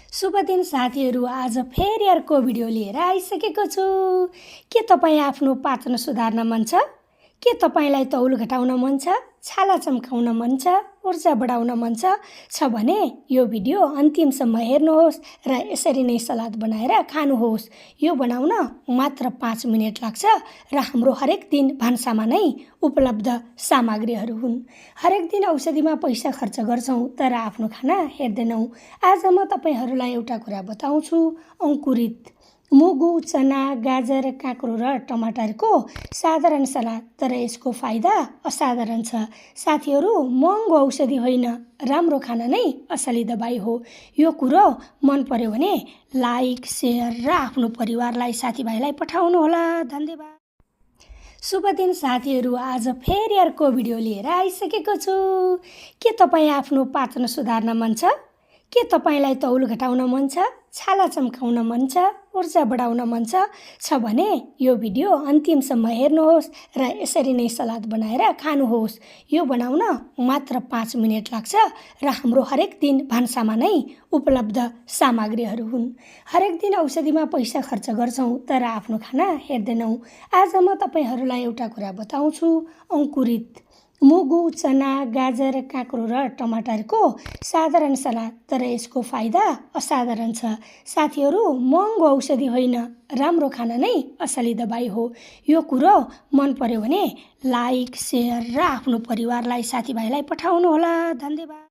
शुभ दिन साथीहरू। आज फेरि अर्को भिडियो लिएर आइसकेको छु। के तपाईँ आफ्नो पाचन सुधार्न मन छ? के तपाईँलाई तौल घटाउन मन छ? छाला चम्काउन मन छ? ऊर्जा बढाउन मन छ भने यो भिडियो अन्तिमसम्म हेर्नुहोस् र यसरी नै सलाद बनाएर खानुहोस्। यो बनाउन मात्र 5 मिनेट लाग्छ र हाम्रो हरेक दिन भान्सामा नै उपलब्ध सामग्रीहरू हुन्। हरेक दिन औषधिमा पैसा खर्च गर्छौँ तर आफ्नो खाना हेर्दैनौँ। आज म तपाईहरूलाई एउटा कुरा बताउँछु। अंकुरित मुगु, चना, गाजर, काँक्रो र टमाटरको साधारण सलाद, तर यसको फाइदा असाधारण छ। साथीहरू, महँगो औषधि होइन, राम्रो खाना नै असली दबाई हो। यो कुरो मन पर्यो भने लाइक, सेयर र आफ्नो परिवारलाई, साथीभाइलाई पठाउनुहोला। धन्यवाद। शुभ दिन साथीहरू। आज फेरि अर्को भिडियो लिएर आइसकेको छु। के तपाईँ आफ्नो पाचन सुधार्न मन छ? के तपाईँलाई तौल घटाउन मन छ? छाला चम्काउन मन छ? ऊर्जा बढाउन मन छ भने यो भिडियो अन्तिमसम्म हेर्नुहोस् र यसरी नै सलाद बनाएर खानुहोस्। यो बनाउन मात्र 5 मिनेट लाग्छ र हाम्रो हरेक दिन भान्सामा नै उपलब्ध सामग्रीहरू हुन्। हरेक दिन औषधिमा पैसा खर्च गर्छौँ तर आफ्नो खाना हेर्दैनौँ। आज म तपाईहरूलाई एउटा कुरा बताउँछु। अंकुरित मुगु, चना, गाजर, काँक्रो र टमाटरको साधारण सलाद, तर यसको फाइदा असाधारण छ। साथीहरू, महँगो औषधि होइन, राम्रो खाना नै असली दबाई हो। यो कुरो मन पर्यो भने लाइक, सेयर र आफ्नो परिवारलाई, साथीभाइलाई पठाउनुहोला। धन्यवाद।